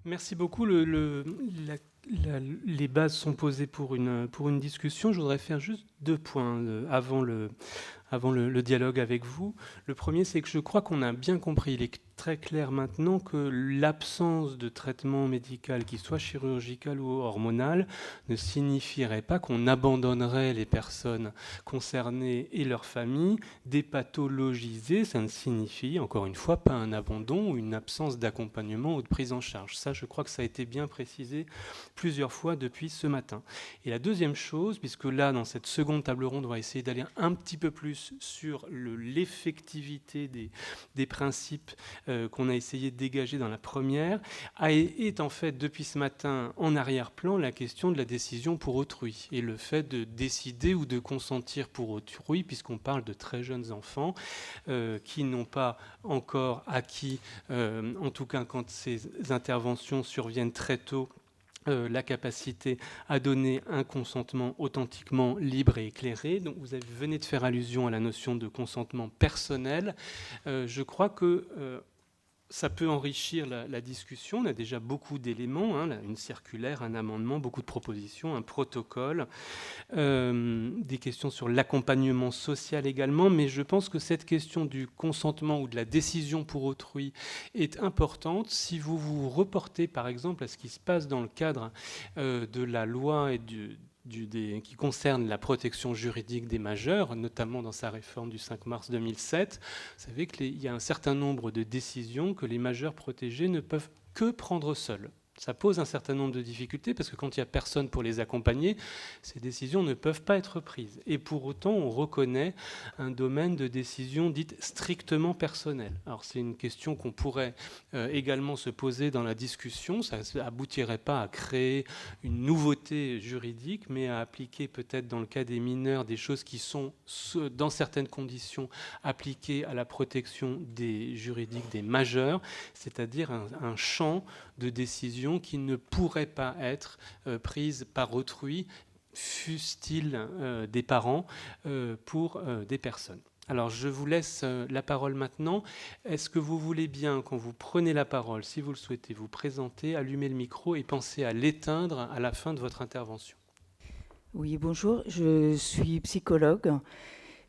Merci beaucoup. Les bases sont posées pour une discussion. Je voudrais faire juste 2 points avant le dialogue avec vous. Le premier, c'est que je crois qu'on a bien compris, il est très clair maintenant que l'absence de traitement médical, qu'il soit chirurgical ou hormonal, ne signifierait pas qu'on abandonnerait les personnes concernées et leurs familles, dépathologiser. Ça ne signifie, encore une fois, pas un abandon ou une absence d'accompagnement ou de prise en charge. Ça, je crois que ça a été bien précisé plusieurs fois depuis ce matin. Et la deuxième chose, puisque là, dans cette seconde table ronde, on va essayer d'aller un petit peu plus sur l'effectivité des principes qu'on a essayé de dégager dans la première, est en fait, depuis ce matin, en arrière-plan, la question de la décision pour autrui et le fait de décider ou de consentir pour autrui, puisqu'on parle de très jeunes enfants qui n'ont pas encore acquis, en tout cas quand ces interventions surviennent très tôt, la capacité à donner un consentement authentiquement libre et éclairé. Donc vous venez de faire allusion à la notion de consentement personnel. Je crois que ça peut enrichir la discussion. On a déjà beaucoup d'éléments, une circulaire, un amendement, beaucoup de propositions, un protocole, des questions sur l'accompagnement social également, mais je pense que cette question du consentement ou de la décision pour autrui est importante. Si vous vous reportez par exemple à ce qui se passe dans le cadre de la loi et qui concerne la protection juridique des majeurs, notamment dans sa réforme du 5 mars 2007. Vous savez qu'il y a un certain nombre de décisions que les majeurs protégés ne peuvent que prendre seuls. Ça pose un certain nombre de difficultés parce que quand il n'y a personne pour les accompagner, ces décisions ne peuvent pas être prises. Et pour autant, on reconnaît un domaine de décision dite strictement personnelle. Alors c'est une question qu'on pourrait également se poser dans la discussion. Ça n'aboutirait pas à créer une nouveauté juridique, mais à appliquer peut-être dans le cas des mineurs des choses qui sont, dans certaines conditions, appliquées à la protection des juridiques des majeurs, c'est-à-dire un champ de décision qui ne pourrait pas être prise par autrui, fût-il des parents, pour des personnes. Alors, je vous laisse la parole maintenant. Est-ce que vous voulez bien, quand vous prenez la parole, si vous le souhaitez, vous présenter, allumer le micro et penser à l'éteindre à la fin de votre intervention? Oui, bonjour, je suis psychologue.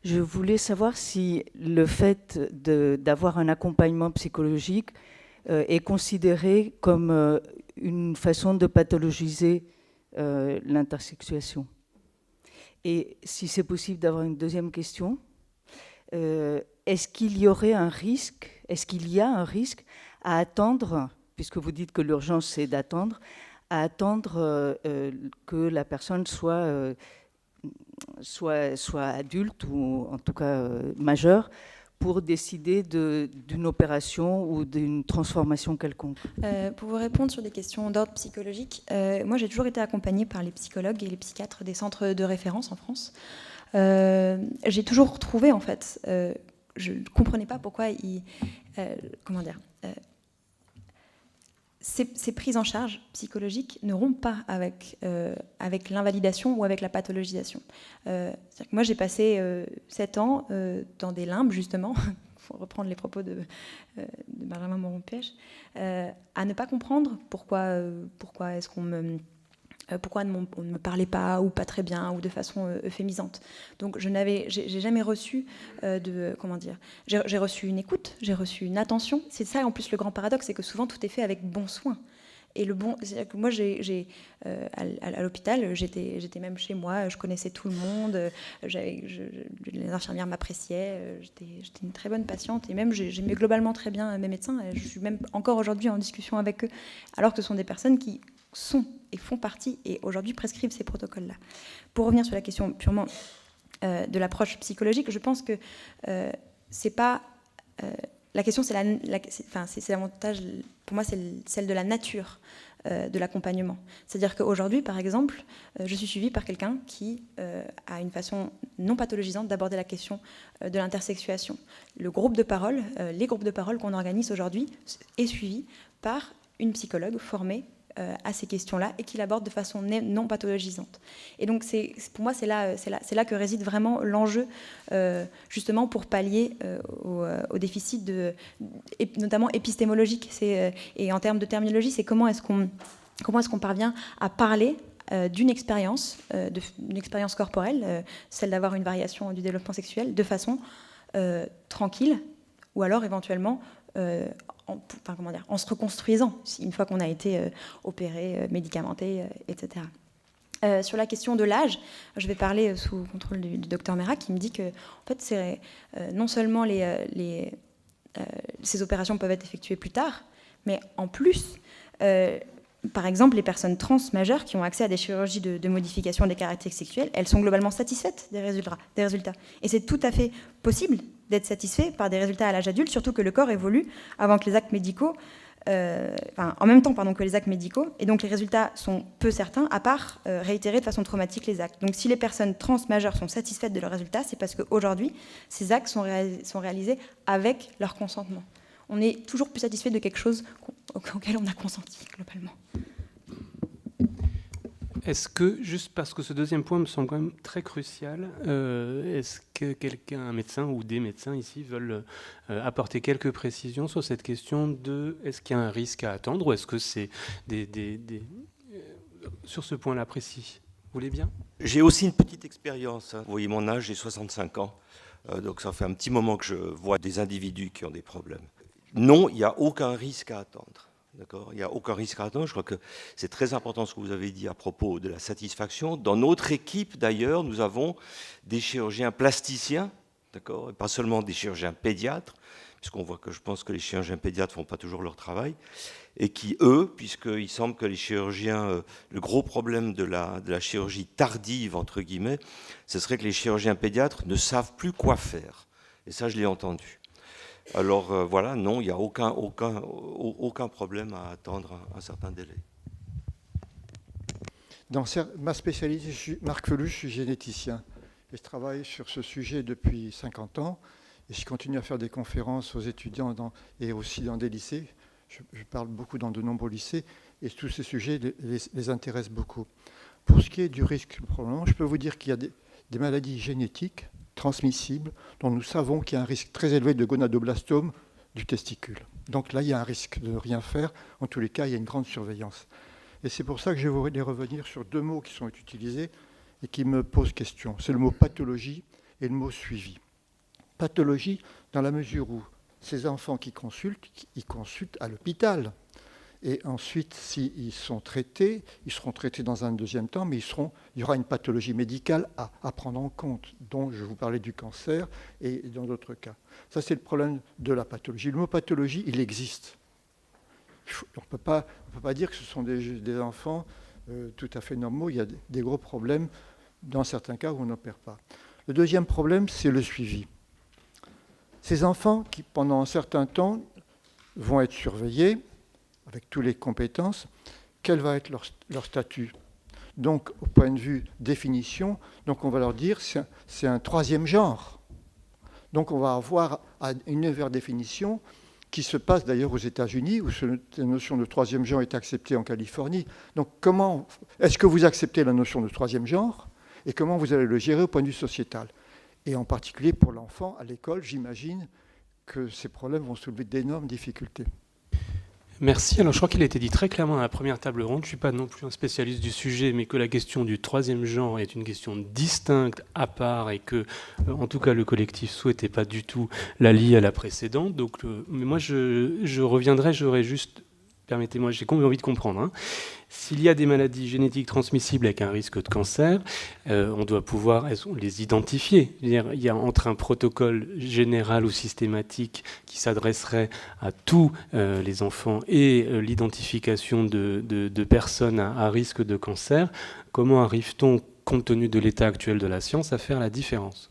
Je voulais savoir si le fait d'avoir un accompagnement psychologique est considéré comme une façon de pathologiser l'intersexuation. Et si c'est possible d'avoir une deuxième question, est-ce qu'il y aurait un risque, est-ce qu'il y a un risque à attendre, puisque vous dites que l'urgence c'est d'attendre, à attendre que la personne soit adulte ou en tout cas majeure pour décider d'une opération ou d'une transformation quelconque? Pour vous répondre sur des questions d'ordre psychologique, moi j'ai toujours été accompagnée par les psychologues et les psychiatres des centres de référence en France. J'ai toujours trouvé en fait, je ne comprenais pas pourquoi ces prises en charge psychologiques ne rompent pas avec l'invalidation ou avec la pathologisation. C'est-à-dire que moi j'ai passé 7 ans dans des limbes justement, pour reprendre les propos de Benjamin Moron-Pêche, à ne pas comprendre pourquoi est-ce pourquoi on ne me parlait pas ou pas très bien ou de façon euphémisante. Donc j'ai jamais reçu j'ai reçu une écoute, j'ai reçu une attention. C'est ça en plus le grand paradoxe, c'est que souvent tout est fait avec bon soin. Et c'est-à-dire que moi à l'hôpital, j'étais même chez moi, je connaissais tout le monde, les infirmières m'appréciaient, j'étais une très bonne patiente et même j'aimais globalement très bien mes médecins. Je suis même encore aujourd'hui en discussion avec eux, alors que ce sont des personnes qui sont et font partie et aujourd'hui prescrivent ces protocoles-là. Pour revenir sur la question purement de l'approche psychologique, je pense que c'est pas la question, c'est l'avantage, pour moi, c'est celle de la nature de l'accompagnement. C'est-à-dire qu'aujourd'hui, par exemple, je suis suivie par quelqu'un qui a une façon non pathologisante d'aborder la question de l'intersexuation. Les groupes de parole qu'on organise aujourd'hui est suivi par une psychologue formée à ces questions-là et qui l'aborde de façon non pathologisante. Et donc, pour moi, c'est là que réside vraiment l'enjeu, justement, pour pallier au déficit, notamment épistémologique. Et en termes de terminologie, c'est comment est-ce qu'on parvient à parler d'une expérience corporelle, celle d'avoir une variation du développement sexuel, de façon tranquille, ou alors éventuellement en se reconstruisant, une fois qu'on a été opéré, médicamenté, etc. Sur la question de l'âge, je vais parler sous contrôle du docteur Mera, qui me dit que en fait, c'est non seulement ces opérations peuvent être effectuées plus tard, mais en plus, par exemple, les personnes trans majeures qui ont accès à des chirurgies de modification des caractéristiques sexuelles, elles sont globalement satisfaites des résultats. Et c'est tout à fait possible d'être satisfait par des résultats à l'âge adulte, surtout que le corps évolue avant que les actes médicaux, en même temps que les actes médicaux, et donc les résultats sont peu certains, à part réitérer de façon traumatique les actes. Donc si les personnes trans majeures sont satisfaites de leurs résultats, c'est parce qu'aujourd'hui, ces actes sont réalisés avec leur consentement. On est toujours plus satisfait de quelque chose auquel on a consenti, globalement. Est-ce que, juste parce que ce deuxième point me semble quand même très crucial, est-ce que un médecin ou des médecins ici veulent apporter quelques précisions sur cette question de est-ce qu'il y a un risque à attendre ou est-ce que c'est sur ce point-là précis? Vous voulez bien? J'ai aussi une petite expérience. Vous voyez mon âge, j'ai 65 ans. Donc ça fait un petit moment que je vois des individus qui ont des problèmes. Non, il n'y a aucun risque à attendre. D'accord ? Il n'y a aucun risque à attendre. Je crois que c'est très important ce que vous avez dit à propos de la satisfaction. Dans notre équipe, d'ailleurs, nous avons des chirurgiens plasticiens, d'accord ? Et pas seulement des chirurgiens pédiatres, puisqu'on voit que je pense que les chirurgiens pédiatres ne font pas toujours leur travail, et qui, eux, puisqu'il semble que les chirurgiens, le gros problème de la chirurgie tardive, entre guillemets, ce serait que les chirurgiens pédiatres ne savent plus quoi faire. Et ça, je l'ai entendu. Alors voilà, non, il n'y a aucun problème à attendre un certain délai. Dans ma spécialité, je suis Marc Felu, je suis généticien. Et je travaille sur ce sujet depuis 50 ans. Et je continue à faire des conférences aux étudiants et aussi dans des lycées. Je parle beaucoup dans de nombreux lycées. Et tous ces sujets les intéressent beaucoup. Pour ce qui est du risque, probablement, je peux vous dire qu'il y a des maladies génétiques transmissibles, dont nous savons qu'il y a un risque très élevé de gonadoblastome du testicule. Donc là, il y a un risque de ne rien faire. En tous les cas, il y a une grande surveillance. Et c'est pour ça que je voudrais revenir sur deux mots qui sont utilisés et qui me posent question. C'est le mot pathologie et le mot suivi. Pathologie, dans la mesure où ces enfants qui consultent, ils consultent à l'hôpital. Et ensuite, s'ils sont traités, ils seront traités dans un deuxième temps, mais il y aura une pathologie médicale à prendre en compte, dont je vous parlais du cancer et dans d'autres cas. Ça, c'est le problème de la pathologie. Le mot pathologie, il existe. On ne peut pas dire que ce sont des enfants tout à fait normaux. Il y a des gros problèmes dans certains cas où on n'opère pas. Le deuxième problème, c'est le suivi. Ces enfants qui, pendant un certain temps, vont être surveillés, avec toutes les compétences, quel va être leur statut? Donc, au point de vue définition, donc on va leur dire que c'est un troisième genre. Donc, on va avoir une nouvelle définition qui se passe d'ailleurs aux États-Unis, où cette notion de troisième genre est acceptée en Californie. Donc, est-ce que vous acceptez la notion de troisième genre et comment vous allez le gérer au point de vue sociétal? Et en particulier pour l'enfant, à l'école, j'imagine que ces problèmes vont soulever d'énormes difficultés. Merci. Alors, je crois qu'il a été dit très clairement à la première table ronde, je ne suis pas non plus un spécialiste du sujet, mais que la question du troisième genre est une question distincte, à part, et que, en tout cas, le collectif souhaitait pas du tout la lier à la précédente. Donc, mais moi, je reviendrai, j'aurais juste... Permettez-moi, j'ai envie de comprendre. Hein. S'il y a des maladies génétiques transmissibles avec un risque de cancer, on doit pouvoir les identifier. Il y a entre un protocole général ou systématique qui s'adresserait à tous les enfants et l'identification de personnes à risque de cancer. Comment arrive-t-on, compte tenu de l'état actuel de la science, à faire la différence ?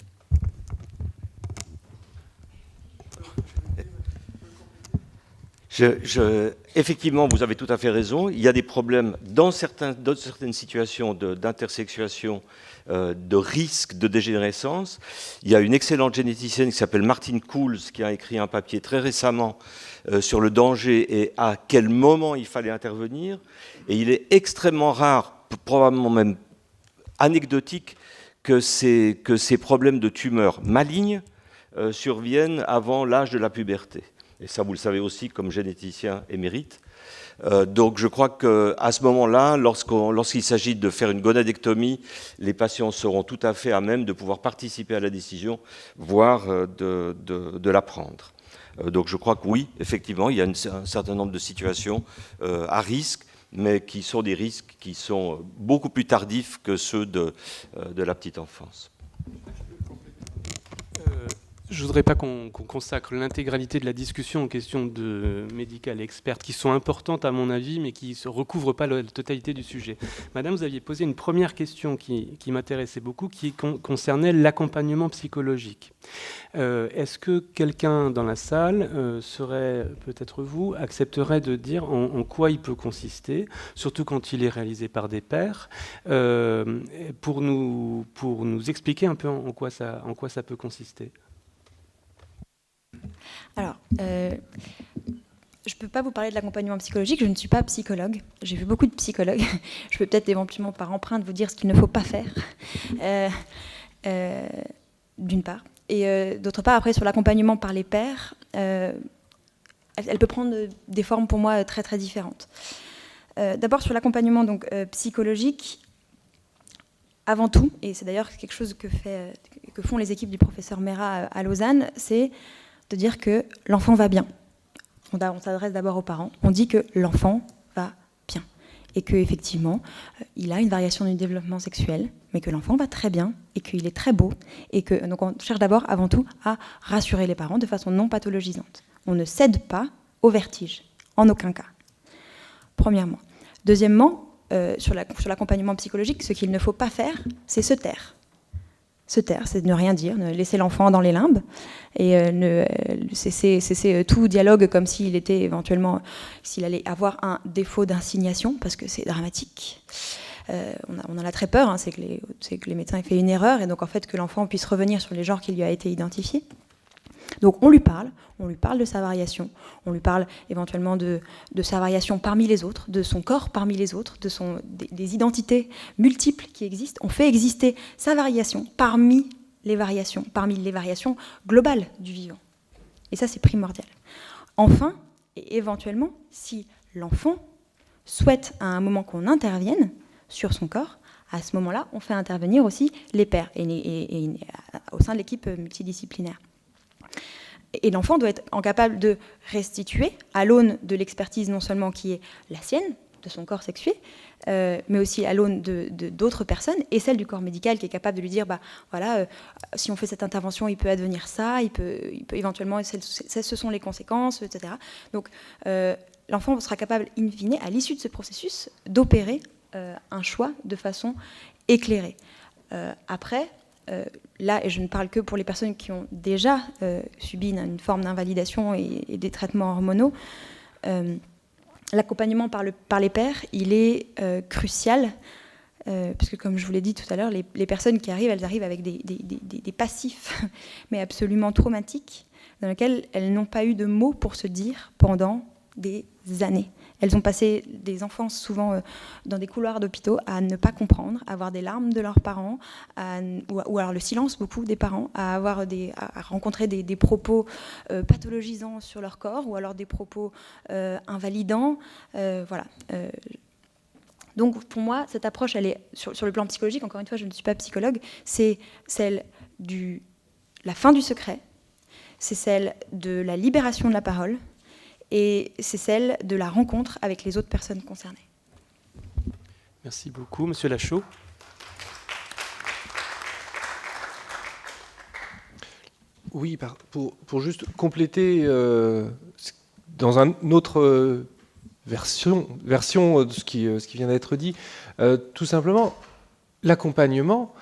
Effectivement, vous avez tout à fait raison. Il y a des problèmes dans certaines situations d'intersexuation, de risque de dégénérescence. Il y a une excellente généticienne qui s'appelle Martine Cools qui a écrit un papier très récemment sur le danger et à quel moment il fallait intervenir. Et il est extrêmement rare, probablement même anecdotique, que ces problèmes de tumeurs malignes surviennent avant l'âge de la puberté. Et ça, vous le savez aussi comme généticien émérite. Donc je crois qu'à ce moment-là, lorsqu'il s'agit de faire une gonadectomie, les patients seront tout à fait à même de pouvoir participer à la décision, voire de la prendre. Donc je crois que oui, effectivement, il y a un certain nombre de situations à risque, mais qui sont des risques qui sont beaucoup plus tardifs que ceux de la petite enfance. Je ne voudrais pas qu'on consacre l'intégralité de la discussion aux questions de médicales expertes qui sont importantes à mon avis, mais qui ne recouvrent pas la totalité du sujet. Madame, vous aviez posé une première question qui m'intéressait beaucoup, qui concernait l'accompagnement psychologique. Est-ce que quelqu'un dans la salle, serait peut-être vous, accepterait de dire en quoi il peut consister, surtout quand il est réalisé par des pairs, pour nous expliquer un peu en quoi ça peut consister? Alors, je ne peux pas vous parler de l'accompagnement psychologique, je ne suis pas psychologue. J'ai vu beaucoup de psychologues. Je peux peut-être éventuellement par empreinte vous dire ce qu'il ne faut pas faire, d'une part. Et d'autre part, après, sur l'accompagnement par les pairs, elle peut prendre des formes pour moi très très différentes. D'abord, sur l'accompagnement donc, psychologique, avant tout, et c'est d'ailleurs quelque chose que font les équipes du professeur Mera à Lausanne, c'est de dire que l'enfant va bien. On s'adresse d'abord aux parents. On dit que l'enfant va bien. Et qu'effectivement, il a une variation du développement sexuel, mais que l'enfant va très bien et qu'il est très beau. Et que, donc on cherche d'abord, avant tout, à rassurer les parents de façon non pathologisante. On ne cède pas au vertige, en aucun cas. Premièrement. Deuxièmement, sur l'accompagnement psychologique, ce qu'il ne faut pas faire, c'est se taire. Se taire, c'est de ne rien dire, de laisser l'enfant dans les limbes et cesser tout dialogue comme s'il était éventuellement, s'il allait avoir un défaut d'insignation, parce que c'est dramatique. On en a très peur, hein, c'est que les médecins aient fait une erreur et donc en fait que l'enfant puisse revenir sur les genres qui lui a été identifié. Donc on lui parle de sa variation, on lui parle éventuellement de sa variation parmi les autres, de son corps parmi les autres, des identités multiples qui existent. On fait exister sa variation parmi les variations globales du vivant. Et ça, c'est primordial. Enfin, et éventuellement, si l'enfant souhaite à un moment qu'on intervienne sur son corps, à ce moment-là, on fait intervenir aussi les pairs et au sein de l'équipe multidisciplinaire. Et l'enfant doit être capable de restituer, à l'aune de l'expertise non seulement qui est la sienne, de son corps sexué, mais aussi à l'aune d'autres personnes, et celle du corps médical qui est capable de lui dire, si on fait cette intervention, il peut advenir ça, il peut éventuellement, ce sont les conséquences, etc. Donc l'enfant sera capable, in fine, à l'issue de ce processus, d'opérer un choix de façon éclairée. Après, là, et je ne parle que pour les personnes qui ont déjà subi une forme d'invalidation et des traitements hormonaux, l'accompagnement par les pairs, il est crucial, parce que comme je vous l'ai dit tout à l'heure, les personnes qui arrivent, elles arrivent avec des passifs, mais absolument traumatiques, dans lesquels elles n'ont pas eu de mots pour se dire pendant des années. Elles ont passé des enfances souvent dans des couloirs d'hôpitaux à ne pas comprendre, à avoir des larmes de leurs parents, ou alors le silence beaucoup des parents, à rencontrer des propos pathologisants sur leur corps, ou alors des propos invalidants. Voilà. Donc pour moi, cette approche, elle est sur le plan psychologique, encore une fois, je ne suis pas psychologue, c'est celle de la fin du secret, c'est celle de la libération de la parole, et c'est celle de la rencontre avec les autres personnes concernées. Merci beaucoup. Monsieur Lachaud. Oui, pour juste compléter, dans une autre version de ce qui vient d'être dit, tout simplement, l'accompagnement,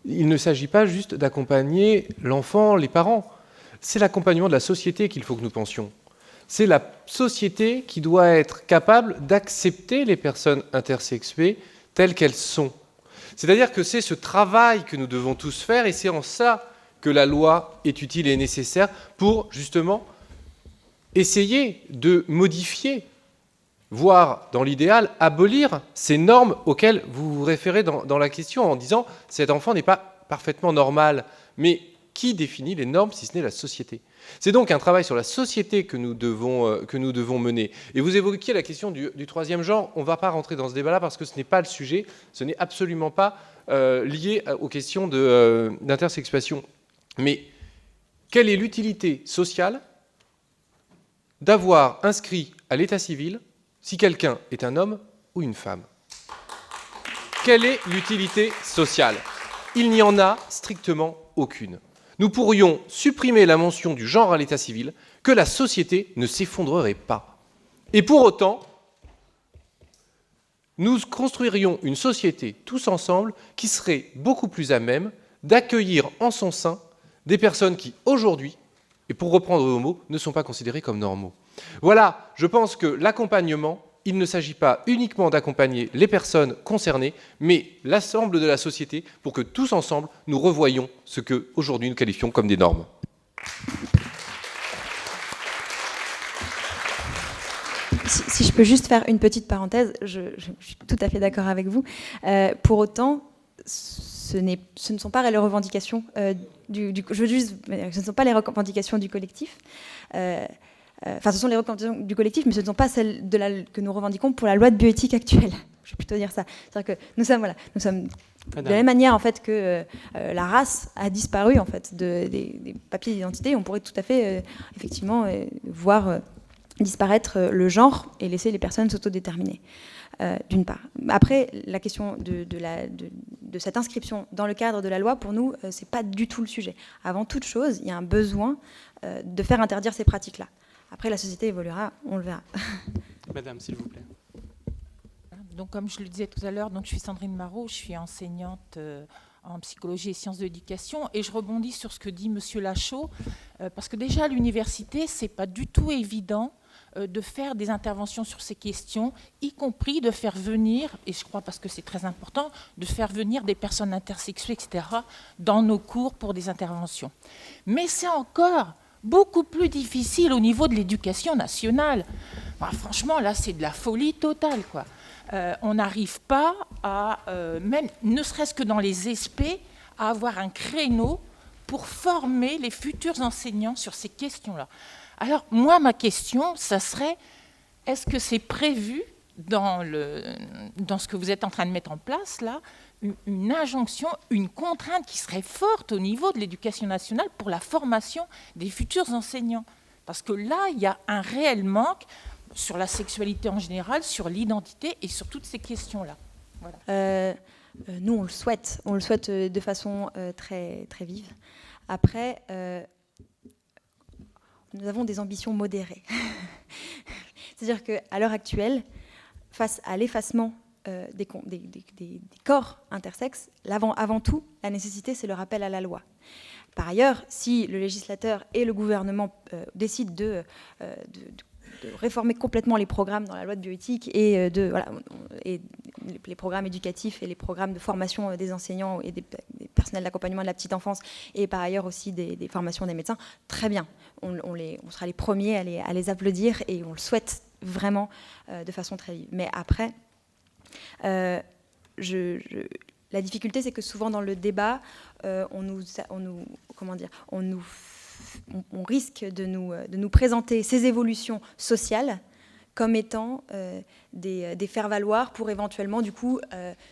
il ne s'agit pas juste d'accompagner l'enfant, les parents. C'est l'accompagnement de la société qu'il faut que nous pensions. C'est la société qui doit être capable d'accepter les personnes intersexuées telles qu'elles sont. C'est-à-dire que c'est ce travail que nous devons tous faire, et c'est en ça que la loi est utile et nécessaire pour, justement, essayer de modifier, voire, dans l'idéal, abolir ces normes auxquelles vous vous référez dans la question en disant « cet enfant n'est pas parfaitement normal ». Mais qui définit les normes si ce n'est la société ? C'est donc un travail sur la société que nous devons mener. Et vous évoquiez la question du troisième genre. On ne va pas rentrer dans ce débat-là parce que ce n'est pas le sujet. Ce n'est absolument pas lié aux questions d'intersexuation. Mais quelle est l'utilité sociale d'avoir inscrit à l'état civil si quelqu'un est un homme ou une femme? Quelle est l'utilité sociale? Il n'y en a strictement aucune. Nous pourrions supprimer la mention du genre à l'état civil, que la société ne s'effondrerait pas. Et pour autant, nous construirions une société tous ensemble qui serait beaucoup plus à même d'accueillir en son sein des personnes qui, aujourd'hui, et pour reprendre vos mots, ne sont pas considérés comme normaux. Voilà, je pense que l'accompagnement, il ne s'agit pas uniquement d'accompagner les personnes concernées, mais l'ensemble de la société pour que tous ensemble, nous revoyions ce qu'aujourd'hui nous qualifions comme des normes. Si je peux juste faire une petite parenthèse, je suis tout à fait d'accord avec vous. Pour autant, ce ne sont pas les revendications ce ne sont pas les revendications du collectif. Enfin, ce sont les recommandations du collectif, mais ce ne sont pas celles que nous revendiquons pour la loi de bioéthique actuelle. Je vais plutôt dire ça. C'est-à-dire que nous sommes de la même manière en fait que la race a disparu en fait des papiers d'identité. On pourrait tout à fait effectivement voir disparaître le genre et laisser les personnes s'autodéterminer. D'une part. Après, la question de cette inscription dans le cadre de la loi, pour nous, c'est pas du tout le sujet. Avant toute chose, il y a un besoin de faire interdire ces pratiques-là. Après, la société évoluera, on le verra. Madame, s'il vous plaît. Donc, comme je le disais tout à l'heure, donc, je suis Sandrine Marot, je suis enseignante en psychologie et sciences de l'éducation, et je rebondis sur ce que dit Monsieur Lachaud, parce que déjà à l'université, c'est pas du tout évident de faire des interventions sur ces questions, y compris de faire venir, et je crois parce que c'est très important, de faire venir des personnes intersexuées, etc., dans nos cours pour des interventions. Mais c'est encore beaucoup plus difficile au niveau de l'éducation nationale. Enfin, franchement, là, c'est de la folie totale, quoi. On n'arrive pas à, même ne serait-ce que dans les ESP, à avoir un créneau pour former les futurs enseignants sur ces questions-là. Alors, moi, ma question, ça serait, est-ce que c'est prévu dans ce que vous êtes en train de mettre en place, là, une injonction, une contrainte qui serait forte au niveau de l'éducation nationale pour la formation des futurs enseignants? Parce que là, il y a un réel manque sur la sexualité en général, sur l'identité et sur toutes ces questions-là. Voilà. Nous, on le souhaite de façon très, très vive. Après, nous avons des ambitions modérées. C'est-à-dire qu'à l'heure actuelle, face à l'effacement des corps intersexes, avant tout, la nécessité, c'est le rappel à la loi. Par ailleurs, si le législateur et le gouvernement décident de réformer complètement les programmes dans la loi de bioéthique et les programmes éducatifs et les programmes de formation des enseignants et des personnels d'accompagnement de la petite enfance, et par ailleurs aussi des formations des médecins, très bien. On sera les premiers à les applaudir, et on le souhaite vraiment de façon très vive. Mais après, la difficulté, c'est que souvent dans le débat, on risque de nous présenter ces évolutions sociales comme étant des faire-valoir pour éventuellement, du coup,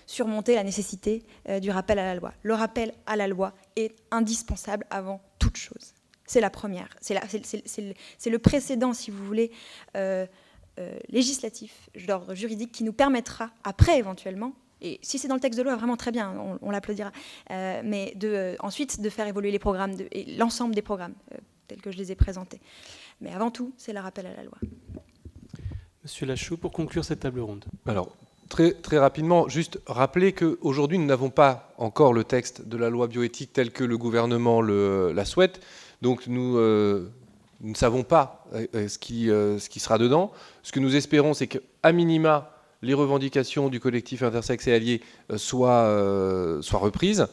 surmonter la nécessité du rappel à la loi. Le rappel à la loi est indispensable avant toute chose. C'est la première. C'est le précédent, si vous voulez, législatif, d'ordre juridique, qui nous permettra, après éventuellement, et si c'est dans le texte de loi, vraiment très bien, on l'applaudira, mais ensuite de faire évoluer les programmes, et l'ensemble des programmes tels que je les ai présentés. Mais avant tout, c'est le rappel à la loi. Monsieur Lachaud, pour conclure cette table ronde. Alors, très, très rapidement, juste rappeler qu'aujourd'hui, nous n'avons pas encore le texte de la loi bioéthique tel que le gouvernement la souhaite. Donc, nous nous ne savons pas ce qui sera dedans. Ce que nous espérons, c'est qu'à minima, les revendications du collectif intersexe et allié soient reprises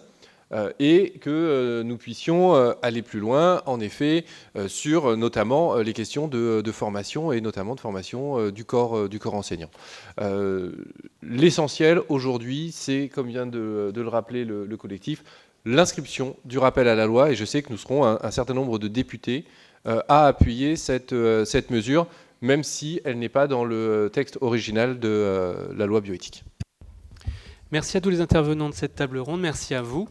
et que nous puissions aller plus loin, en effet, sur notamment les questions de formation et notamment de formation du corps enseignant. L'essentiel aujourd'hui, c'est, comme vient de le rappeler le collectif, l'inscription du rappel à la loi, et je sais que nous serons un certain nombre de députés à appuyer cette mesure, même si elle n'est pas dans le texte original de la loi bioéthique. Merci à tous les intervenants de cette table ronde, merci à vous.